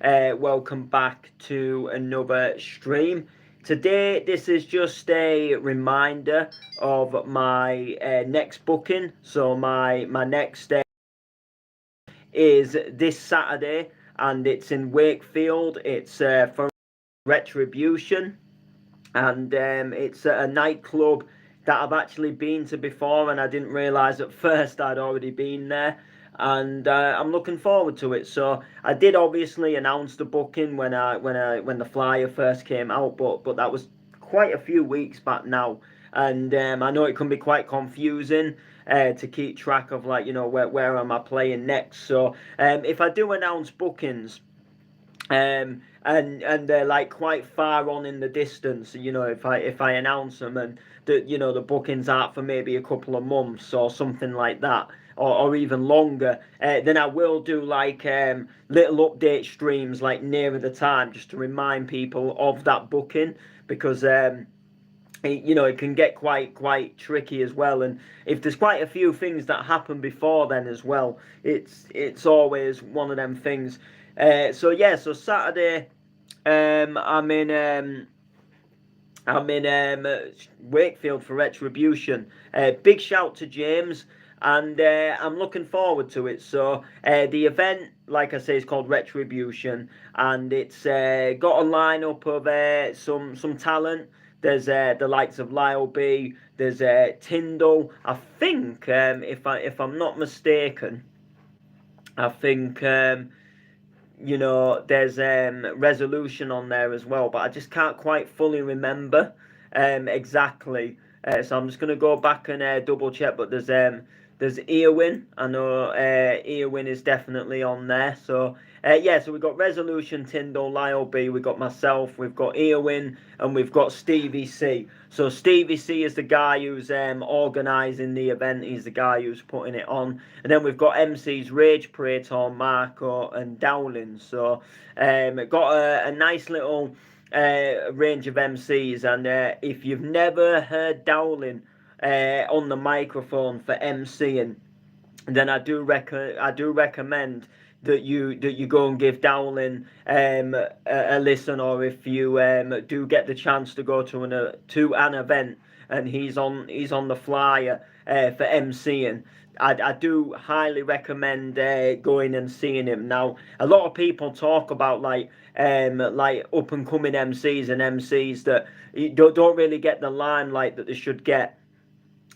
welcome back to another stream. Today, this is just a reminder of my next booking. So my next is this Saturday, and it's in Wakefield. It's for Retribution, and it's a nightclub that I've actually been to before, and I didn't realise at first I'd already been there, and I'm looking forward to it. So I did obviously announce the booking when the flyer first came out, but that was quite a few weeks back now, and I know it can be quite confusing. To keep track of, like, where am I playing next. So if I do announce bookings, and they're like quite far on in the distance, if I announce them, and the bookings out for maybe a couple of months or something like that, or even longer, then I will do like little update streams like nearer the time, just to remind people of that booking, because it can get quite tricky as well, and if there's quite a few things that happen before then as well, it's always one of them things. So Saturday, I'm in Wakefield for Retribution. Big shout to James, and I'm looking forward to it. So the event, like I say, is called Retribution, and it's got a lineup of some talent. There's the likes of Lyle B. There's Tyndall. I think, if I'm not mistaken, I think. There's resolution on there as well, but I just can't quite fully remember exactly. So I'm just gonna go back and double check. But there's Eowyn. I know Eowyn is definitely on there. So so we've got Resolution, Tyndall, Lyle B. We've got myself. We've got Eowyn, and we've got Stevie C. So Stevie C is the guy who's organising the event. He's the guy who's putting it on. And then we've got MCs Rage, Praetor, Marco, and Dowling. So got a nice little range of MCs. And if you've never heard Dowling on the microphone for MCing, then I do recommend that you go and give Dowling a listen, or if you do get the chance to go to an event and he's on the flyer for MCing, I do highly recommend going and seeing him. Now, a lot of people talk about like up and coming MCs and MCs that don't really get the limelight that they should get.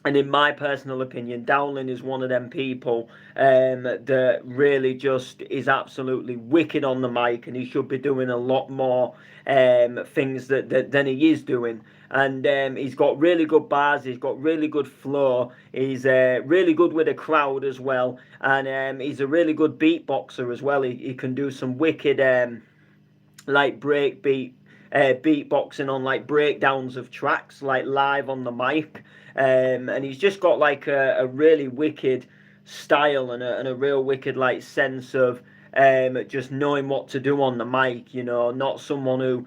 And in my personal opinion, Dowling is one of them people that really just is absolutely wicked on the mic, and he should be doing a lot more things than he is doing. And he's got really good bars, he's got really good flow, he's really good with a crowd as well, and he's a really good beatboxer as well. He can do some wicked like beatboxing on like breakdowns of tracks, like live on the mic. And he's just got like a really wicked style, and a real wicked like sense of just knowing what to do on the mic. Not someone who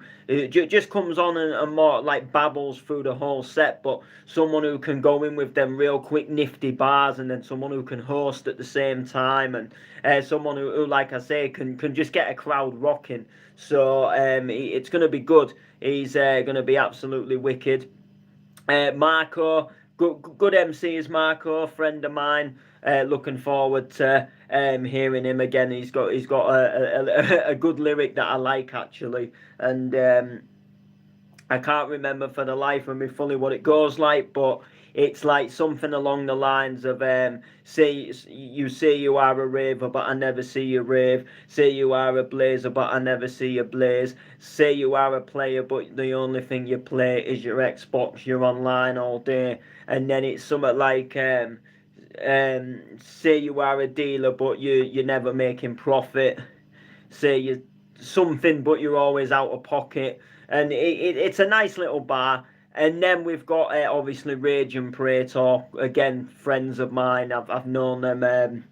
just comes on and more like babbles through the whole set, but someone who can go in with them real quick nifty bars, and then someone who can host at the same time, and someone who, like I say, can just get a crowd rocking. So it's going to be good. He's going to be absolutely wicked. Marco, good MC is Marco, friend of mine. Looking forward to hearing him again. He's got a good lyric that I like, actually, and I can't remember for the life of me fully what it goes like, but it's like something along the lines of say you are a raver, but I never see you rave. Say you are a blazer, but I never see you blaze. Say you are a player, but the only thing you play is your Xbox. You're online all day. And then it's something like say you are a dealer, but you're never making profit. Say you something, but you're always out of pocket. And it's a nice little bar. And then we've got obviously Rage and Praetor, again, friends of mine. I've known them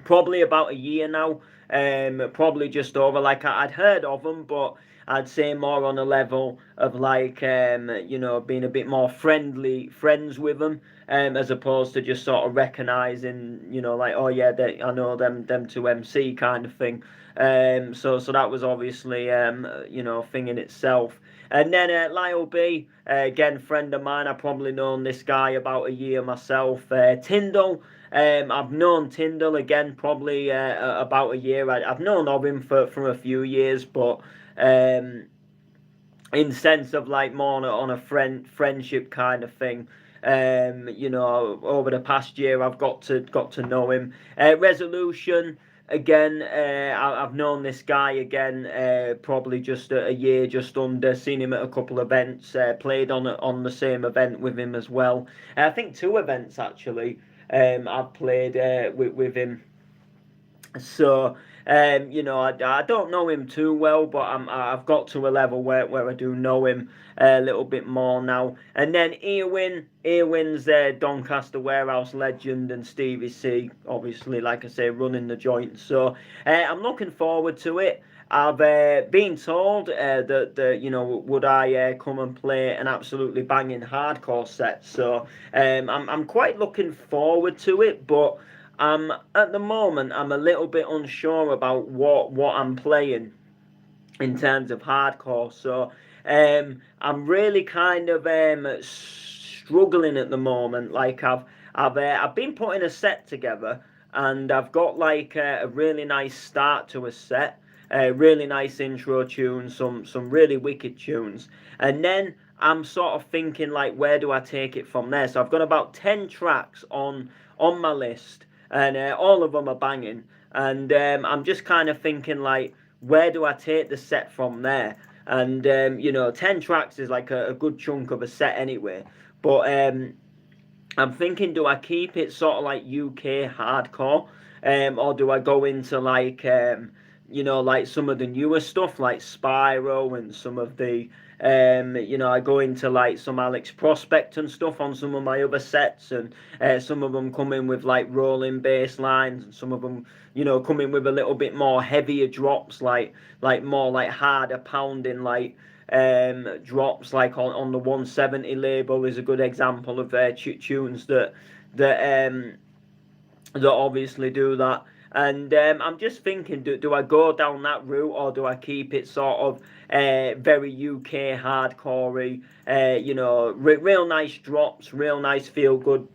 probably about a year now. probably just over. Like I'd heard of them, but I'd say more on a level of like being a bit more friends with them, as opposed to just sort of recognizing, like, oh yeah, I know them to MC kind of thing. So that was obviously thing in itself. And then Lyle B, again, friend of mine. I've probably known this guy about a year myself. Tyndall, I've known Tyndall again probably about a year. I've known of him for a few years, but in sense of like more on a friendship kind of thing. Over the past year, I've got to know him. Resolution. Again, I've known this guy again, probably just a year, just under. Seen him at a couple of events, played on the same event with him as well. I think 2 events actually. I've played with him. So, I don't know him too well, but I've got to a level where I do know him a little bit more now. And then Earwin's Doncaster Warehouse legend, and Stevie C, obviously, like I say, running the joint. So, I'm looking forward to it. I've been told that would I come and play an absolutely banging hardcore set. So, I'm quite looking forward to it, but at the moment, I'm a little bit unsure about what I'm playing in terms of hardcore. So I'm really kind of struggling at the moment. Like I've been putting a set together, and I've got like a really nice start to a set. A really nice intro tunes, some really wicked tunes, and then I'm sort of thinking like, where do I take it from there? So I've got about 10 tracks on my list, and all of them are banging. And I'm just kind of thinking like, where do I take the set from there? And 10 tracks is like a good chunk of a set anyway. But I'm thinking, do I keep it sort of like UK hardcore, or do I go into like like some of the newer stuff like Spyro, and some of the I go into like some Alex Prospect and stuff on some of my other sets, and some of them come in with like rolling bass lines, and some of them come in with a little bit more heavier drops, like more like harder pounding, like drops, like on the 170 label is a good example of tunes that obviously do that. And I'm just thinking, do I go down that route, or do I keep it sort of very UK hardcore-y, real nice drops, real nice feel-good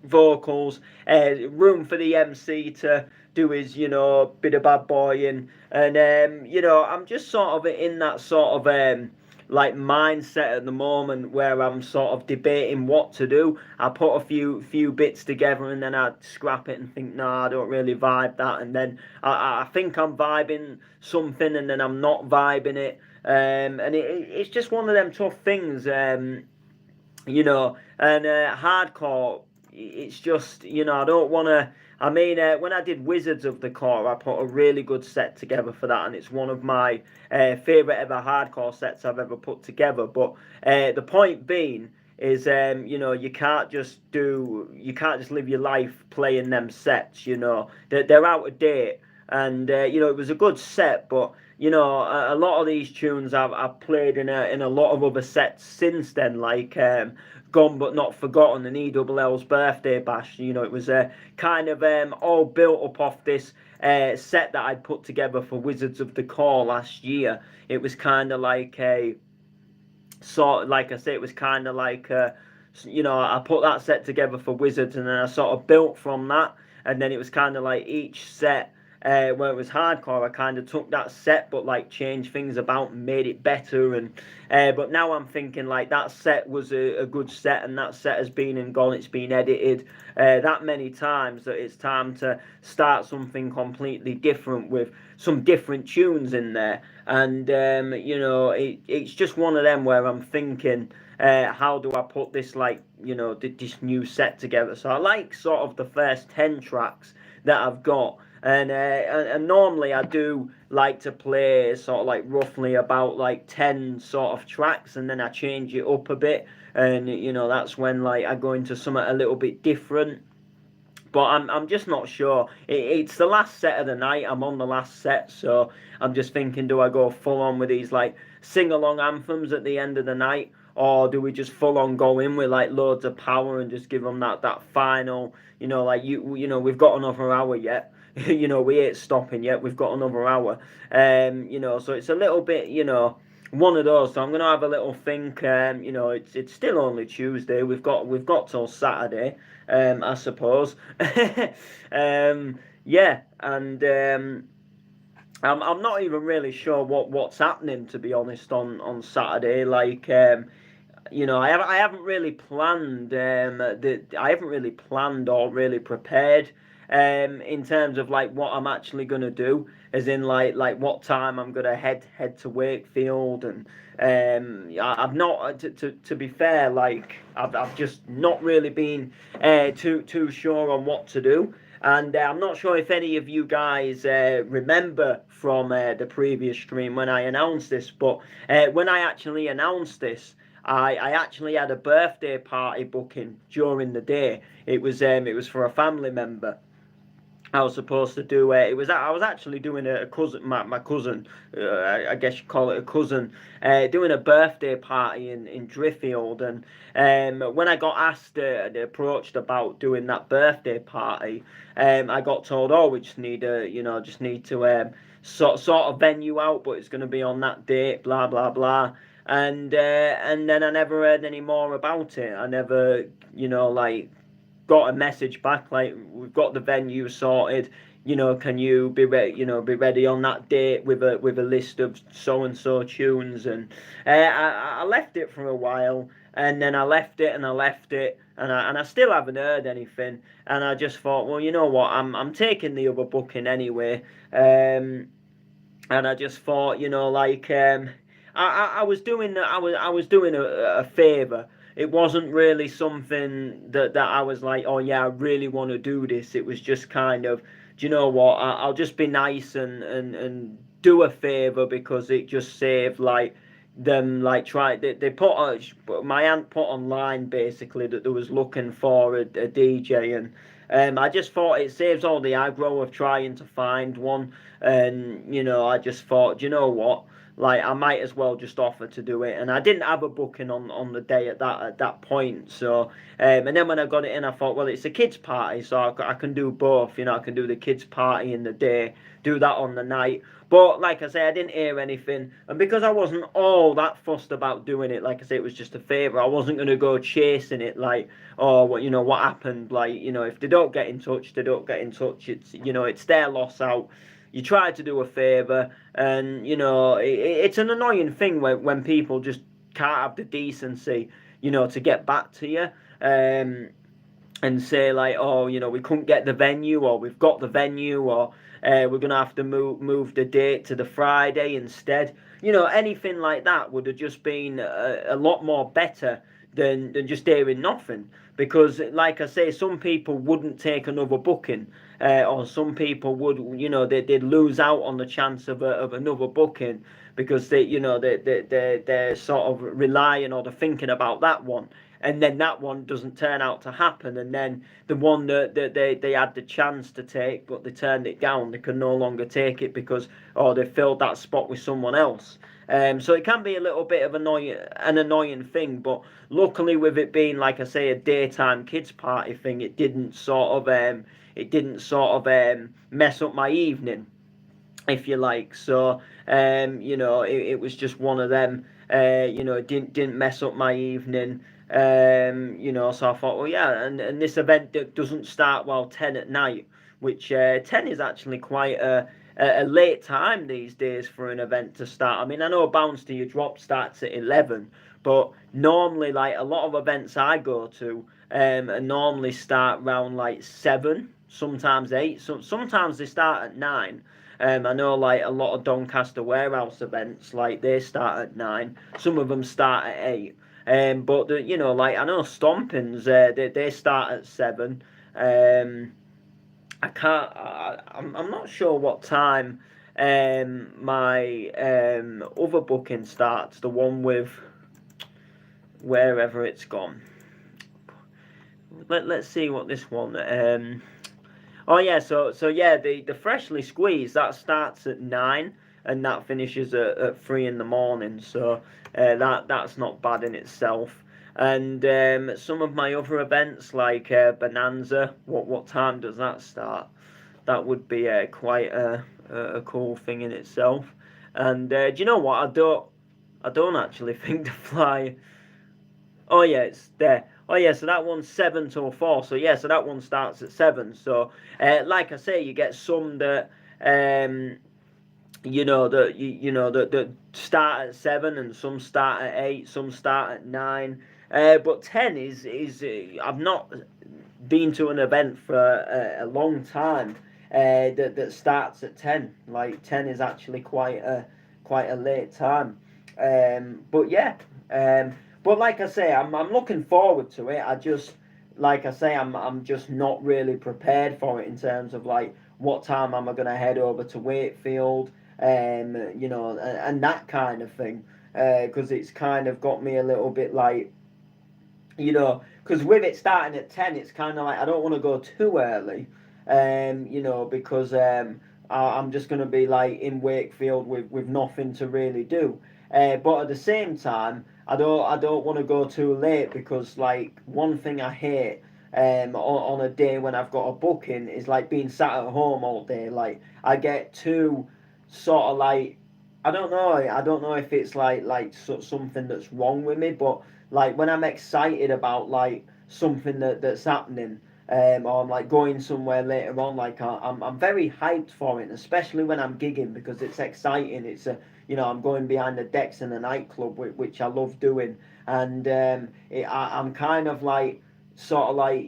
vocals, room for the MC to do his, bit of bad boy, and I'm just sort of in that sort of like mindset at the moment where I'm sort of debating what to do. I put a few bits together, and then I scrap it and think, nah, I don't really vibe that, and then I think I'm vibing something, and then I'm not vibing it, and it's just one of them tough things, and hardcore, it's just, I don't want to. I mean, when I did Wizards of the Core, I put a really good set together for that, and it's one of my favourite ever hardcore sets I've ever put together. But the point being is, you can't just live your life playing them sets. They're out of date, and it was a good set, but a lot of these tunes I've played in a lot of other sets since then, like Gone But Not Forgotten and ELL's Birthday Bash. It was kind of all built up off this set that I'd put together for Wizards of the Core last year. It was kind of like like I say, it was kind of like I put that set together for Wizards, and then I sort of built from that, and then it was kind of like each set where it was hardcore, I kind of took that set but like changed things about and made it better. And but now I'm thinking like that set was a good set, and that set has been and gone, it's been edited that many times that it's time to start something completely different with some different tunes in there. And it's just one of them where I'm thinking, how do I put this, like, this new set together? So I like sort of the first 10 tracks that I've got, and normally I do like to play sort of like roughly about like 10 sort of tracks, and then I change it up a bit, and that's when like I go into something a little bit different. but I'm just not sure. It's the last set of the night. I'm on the last set, so I'm just thinking, do I go full on with these like sing along anthems at the end of the night, or do we just full on go in with like loads of power and just give them that final, like we've got another hour yet. We ain't stopping yet. We've got another hour. So it's a little bit, one of those. So I'm gonna have a little think. It's still only Tuesday. We've got till Saturday, I suppose. Yeah, and I'm not even really sure what's happening, to be honest, on Saturday. Like, I haven't really planned. I haven't really planned or really prepared. In terms of like what I'm actually gonna do, as in like what time I'm gonna head to Wakefield, and I've not to be fair, like I've just not really been too sure on what to do. And I'm not sure if any of you guys remember from the previous stream when I announced this, but when I actually announced this, I actually had a birthday party booking during the day. It was for a family member. I was supposed to do I was actually doing a cousin, my cousin, I guess you call it a cousin, doing a birthday party in Driffield. And when I got asked, approached about doing that birthday party, I got told, oh, we just need to sort of venue out, but it's going to be on that date, blah blah blah. And then I never heard any more about it. I never, like, got a message back like, we've got the venue sorted, can you be ready on that date with a list of so and so tunes. And I left it for a while, and then I left it and I left it, and I still haven't heard anything. And I just thought, well, you know what, I'm taking the other booking anyway. And I just thought, I was doing a favour. It wasn't really something that I was like, oh yeah, I really want to do this. It was just kind of, do you know what? I'll just be nice and do a favour, because it just saved like them, like, they put my aunt put online basically that they was looking for a DJ. And I just thought it saves all the aggro of trying to find one. And I just thought, do you know what? Like, I might as well just offer to do it. And I didn't have a booking on the day at that point. So and then when I got it in, I thought, well, it's a kids party, so I can do both. I can do the kids party in the day, do that on the night. But like I say, I didn't hear anything, and because I wasn't all that fussed about doing it, like I say, it was just a favour. I wasn't going to go chasing it like, oh, what happened? Like, if they don't get in touch, they don't get in touch. It's their loss out. You try to do a favour, and it's an annoying thing when people just can't have the decency, to get back to you, and say like, oh, we couldn't get the venue, or we've got the venue, or we're gonna have to move the date to the Friday instead. Anything like that would have just been a lot more better than just hearing nothing. Because, like I say, some people wouldn't take another booking, or some people would, they'd lose out on the chance of another booking, because they're sort of relying, or they're thinking about that one, and then that one doesn't turn out to happen, and then the one that they had the chance to take but they turned it down, they can no longer take it because, they filled that spot with someone else. So it can be a little bit of an annoying thing, but luckily with it being, like I say, a daytime kids party thing, it didn't sort of mess up my evening, if you like. So it was just one of them. It didn't mess up my evening. So I thought, well, yeah, and this event doesn't start 10 at night, which 10 is actually quite a late time these days for an event to start. I mean, I know Bounce to Your Drop starts at 11, but normally, like, a lot of events I go to normally start around like 7, sometimes 8, sometimes they start at 9. I know, like, a lot of Doncaster Warehouse events, like, they start at 9. Some of them start at 8. But like, I know Stompings, they start at 7. I'm not sure what time my other booking starts, the one with wherever it's gone. Let's see what this one, Oh yeah, so yeah, the freshly squeezed that starts at 9 and that finishes at 3 in the morning. So that's not bad in itself. And some of my other events like Bonanza, what time does that start? That would be quite a cool thing in itself. And do you know what? I don't actually think the fly. Oh yeah, it's there. Oh yeah, so that one's 7 till 4. So yeah, so that one starts at 7. So like I say, you get some that that start at 7, and some start at 8, some start at 9. But 10 is I've not been to an event for a long time that starts at 10. Like 10 is actually quite a late time. But yeah, but like I say, I'm looking forward to it. I just like I say, I'm just not really prepared for it in terms of like what time am I going to head over to Wakefield, and that kind of thing. Because it's kind of got me a little bit like, because with it starting at 10, it's kind of like I don't want to go too early, because I'm just going to be like in Wakefield with nothing to really do. But at the same time, I don't want to go too late because like one thing I hate on a day when I've got a booking is like being sat at home all day. Like I get too sort of like I don't know if it's something that's wrong with me, but like when I'm excited about like something that's happening, or I'm like going somewhere later on, like I'm very hyped for it, especially when I'm gigging because it's exciting. I'm going behind the decks in a nightclub, which I love doing, and I'm kind of like sort of like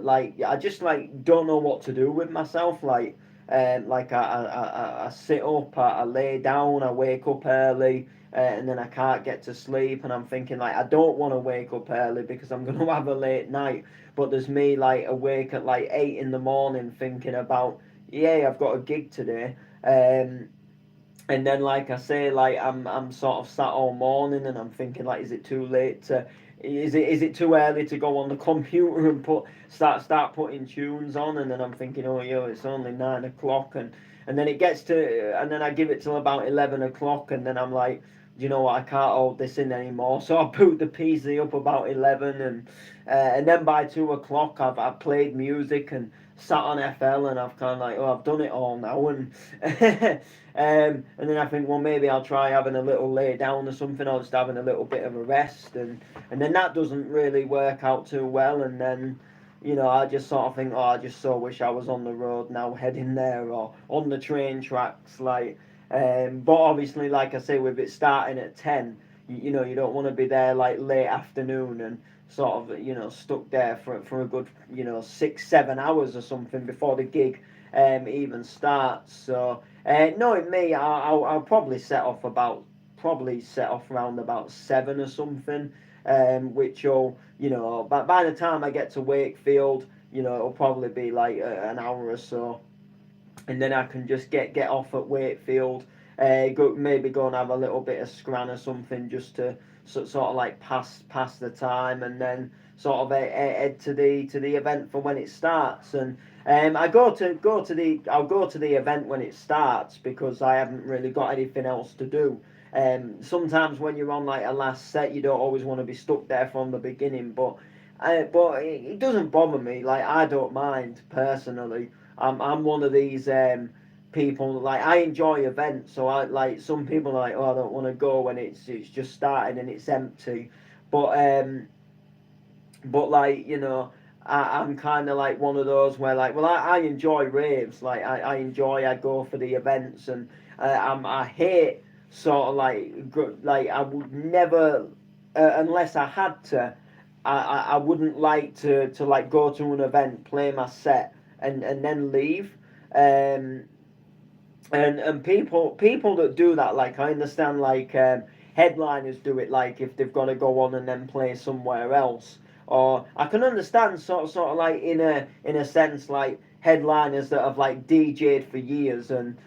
like I just like don't know what to do with myself. Like I sit up, I lay down, I wake up early, and then I can't get to sleep, and I'm thinking like I don't want to wake up early because I'm gonna have a late night. But there's me like awake at like 8 in the morning thinking about yeah I've got a gig today. And then like I say, like I'm sort of sat all morning and I'm thinking like, is it too early to go on the computer and start putting tunes on? And then I'm thinking, oh yo, it's only 9 o'clock, and then it gets to, and then I give it till about 11 o'clock, and then I'm like, you know what, I can't hold this in anymore. So I boot the PC up about 11, and then by 2 o'clock I've played music and sat on FL, and I've kind of like, oh, I've done it all now, and and then I think, well, maybe I'll try having a little lay down or something, or just having a little bit of a rest, and then that doesn't really work out too well, and then I just sort of think, oh, I just so wish I was on the road now, heading there, or on the train tracks, like. But obviously, like I say, with it starting at 10, you don't want to be there like late afternoon and sort of stuck there for a good 6-7 hours or something before the gig even starts. So knowing me, I'll probably set off around about 7 or something, which will by the time I get to Wakefield, it'll probably be like an hour or so, and then I can just get off at Wakefield, maybe go and have a little bit of scran or something just to sort of like pass the time, and then sort of head to the event for when it starts. And I'll go to the event when it starts because I haven't really got anything else to do. Sometimes when you're on like a last set, you don't always want to be stuck there from the beginning, but it doesn't bother me. Like I don't mind personally. I'm one of these people, like I enjoy events, so I like some people are like, oh, I don't want to go when it's just starting and it's empty, but like I'm kind of like one of those where like, well, I enjoy raves, like I go for the events, and I hate sort of like I would never, unless I had to, I wouldn't like to like go to an event, play my set, and then leave. um and people that do that, like I understand, like headliners do it, like if they've got to go on and then play somewhere else, or I can understand sort of like in a sense, like headliners that have like DJ'd for years, and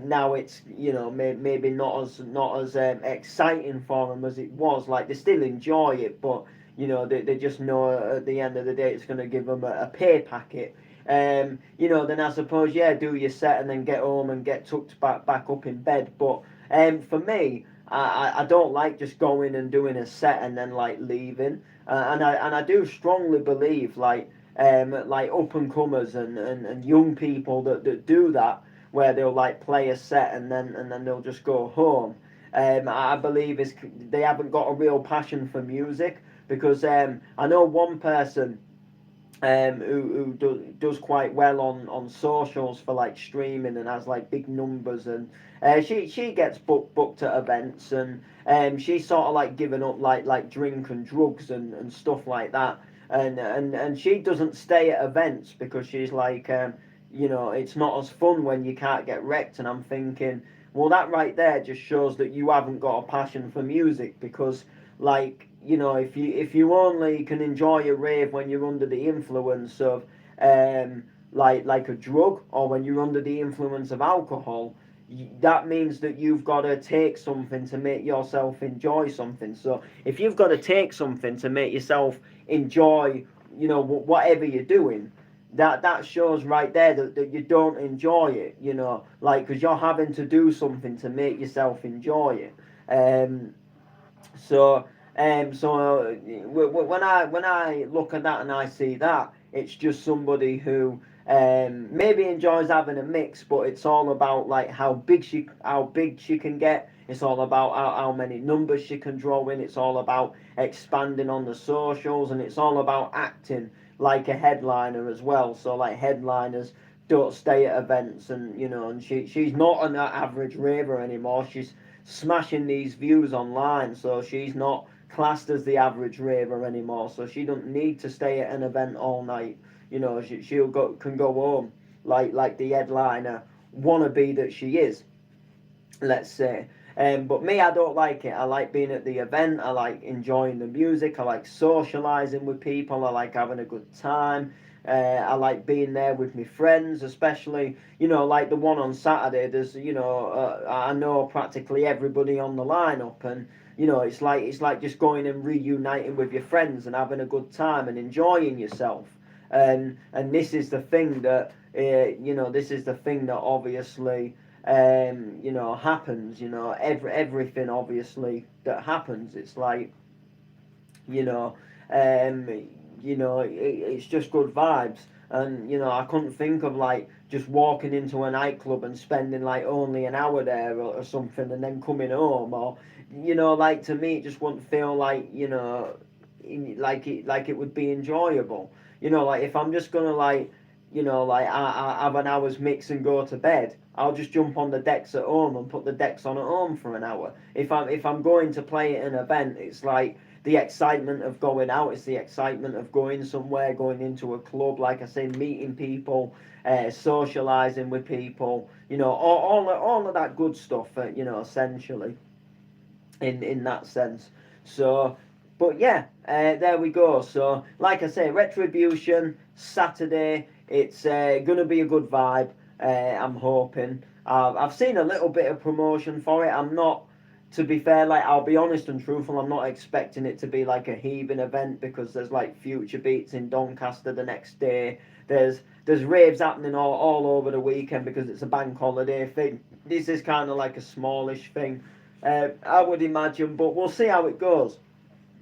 now it's maybe not as exciting for them as it was. Like they still enjoy it, but they just know at the end of the day it's going to give them a pay packet. Then I suppose, yeah, do your set and then get home and get tucked back up in bed. But for me, I don't like just going and doing a set and then like leaving. And I do strongly believe like up and comers and young people that do that, where they'll like play a set and then they'll just go home. I believe they haven't got a real passion for music, because I know one person who does quite well on socials for like streaming and has like big numbers, and she gets booked at events, and she's sort of like given up like drink and drugs and stuff like that, and she doesn't stay at events because she's like it's not as fun when you can't get wrecked. And I'm thinking, well, that right there just shows that you haven't got a passion for music, because like, if you only can enjoy a rave when you're under the influence of like a drug, or when you're under the influence of alcohol, that means that you've got to take something to make yourself enjoy something. So if you've got to take something to make yourself enjoy, whatever you're doing, that shows right there that you don't enjoy it, like, because you're having to do something to make yourself enjoy it. So when I look at that and I see that, it's just somebody who maybe enjoys having a mix, but it's all about like how big she can get. It's all about how many numbers she can draw in. It's all about expanding on the socials, and it's all about acting like a headliner as well. So like, headliners don't stay at events, and she's not an average raver anymore. She's smashing these views online, so she's not classed as the average raver anymore. So she don't need to stay at an event all night. Can go home like the headliner wannabe that she is, let's say. But me, I don't like it. I like being at the event. I like enjoying the music. I like socialising with people. I like having a good time. I like being there with my friends, especially, like the one on Saturday. There's, I know practically everybody on the lineup, and it's like just going and reuniting with your friends and having a good time and enjoying yourself. And this is the thing that this is the thing that obviously happens. Everything obviously that happens, it's like, it's just good vibes. And I couldn't think of like just walking into a nightclub and spending like only an hour there or something, and then coming home, or like, to me it just wouldn't feel like, like it would be enjoyable. Like, if I'm just gonna like, like I have an hour's mix and go to bed, I'll just jump on the decks at home and put the decks on at home for an hour. If I'm going to play at an event, it's like the excitement of going out. It's the excitement of going somewhere, going into a club, like I say, meeting people, socialising with people, all of that good stuff, essentially, in that sense. So, but yeah, there we go. So, like I say, Retribution, Saturday. It's going to be a good vibe, I'm hoping. I've seen a little bit of promotion for it. I'm not, to be fair, like, I'll be honest and truthful, I'm not expecting it to be like a heaving event, because there's like Future Beats in Doncaster the next day. There's raves happening all over the weekend because it's a bank holiday thing. This is kind of like a smallish thing, I would imagine, but we'll see how it goes.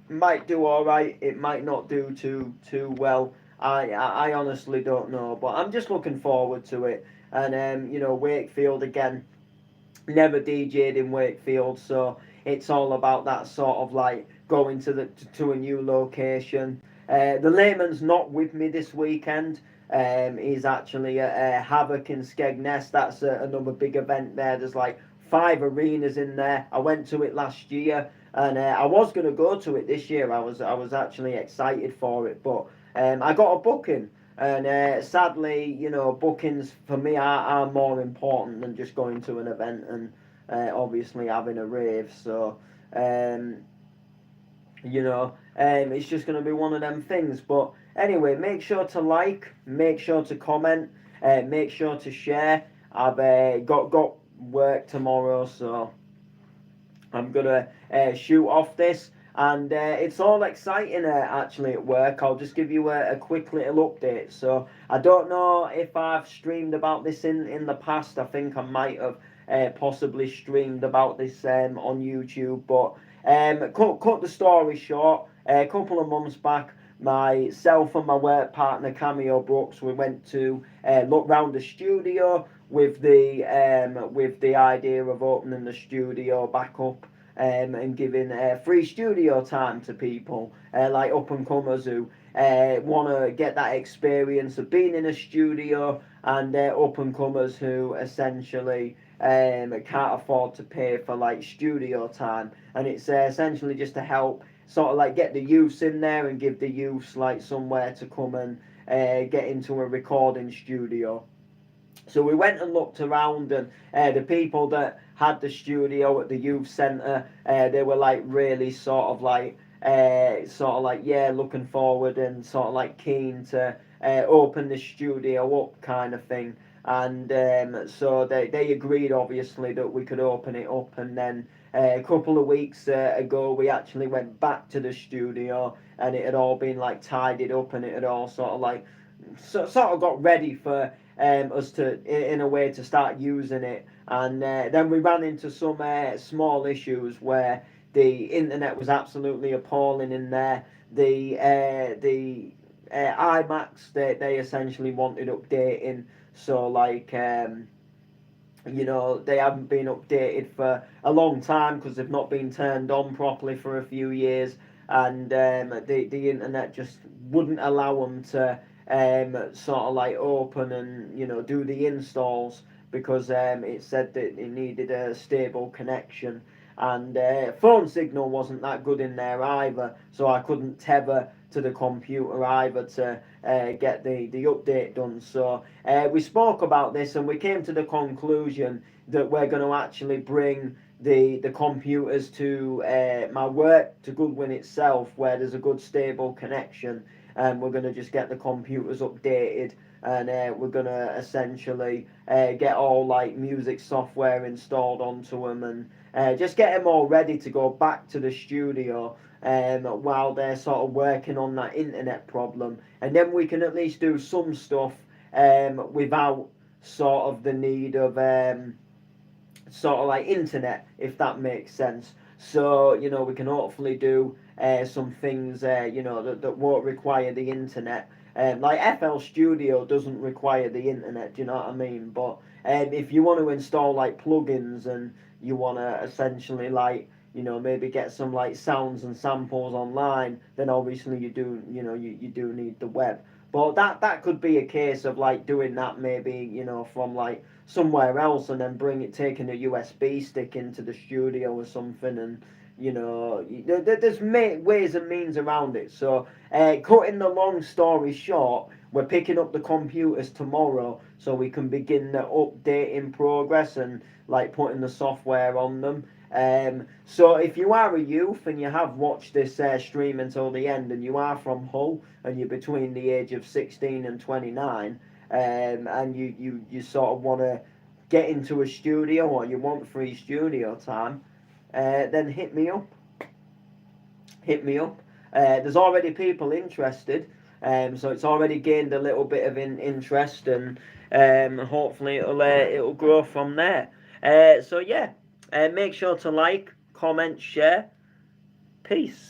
It might do all right. It might not do too well. I honestly don't know, but I'm just looking forward to it. And Wakefield again. Never DJ'd in Wakefield, so it's all about that sort of like going to a new location. The layman's not with me this weekend. He's actually at Havoc in Skegness. That's another big event there. There's like 5 arenas in there. I went to it last year, and I was going to go to it this year. I was actually excited for it, but I got a booking. And sadly, bookings for me are more important than just going to an event and obviously having a rave. So, it's just going to be one of them things. But anyway, make sure to like, make sure to comment, make sure to share. I've got work tomorrow, so I'm gonna shoot off this. and it's all exciting actually at work. I'll just give you a quick little update. So I don't know if I've streamed about this in the past. I think I might have possibly streamed about this on YouTube, but cut the story short. A couple of months back, myself and my work partner Cameo Brooks, we went to look round the studio with the idea of opening the studio back up and giving free studio time to people like up and comers who want to get that experience of being in a studio, and up and comers who essentially can't afford to pay for like studio time. And it's essentially just to help sort of like get the youths in there and give the youths like somewhere to come and get into a recording studio. So we went and looked around, and the people that had the studio at the youth centre, they were like really yeah, looking forward and sort of like keen to open the studio up kind of thing. And so they agreed obviously that we could open it up, and then a couple of weeks ago we actually went back to the studio, and it had all been like tidied up, and it had all sort of like sort of got ready for us to, in a way, to start using it. And then we ran into some small issues where the internet was absolutely appalling in there. The iMacs, they essentially wanted updating, so like you know, they haven't been updated for a long time because they've not been turned on properly for a few years, and the internet just wouldn't allow them to sort of like open and, you know, do the installs, because it said that it needed a stable connection, and phone signal wasn't that good in there either, so I couldn't tether to the computer either to get the update done. So we spoke about this, and we came to the conclusion that we're going to actually bring the computers to my work, to Goodwin itself, where there's a good stable connection, and we're going to just get the computers updated, and we're going to essentially get all like music software installed onto them, and just get them all ready to go back to the studio while they're sort of working on that internet problem. And then we can at least do some stuff without sort of the need of sort of like internet, if that makes sense. So, you know, we can hopefully do some things, you know, that won't require the internet. Like FL Studio doesn't require the internet, do you know what I mean? But if you want to install like plugins, and you want to essentially like, you know, maybe get some like sounds and samples online, then obviously you do, you know, you do need the web. But that could be a case of like doing that maybe, you know, from like somewhere else, and then taking a USB stick into the studio or something, and you know, there's ways and means around it. So cutting the long story short, we're picking up the computers tomorrow, so we can begin the updating progress and like putting the software on them. So if you are a youth and you have watched this stream until the end, and you are from Hull, and you're between the age of 16 and 29, and you sort of want to get into a studio, or you want free studio time, then hit me up. Hit me up. There's already people interested, so it's already gained a little bit of interest, and hopefully it'll grow from there. So yeah, make sure to like, comment, share. Peace.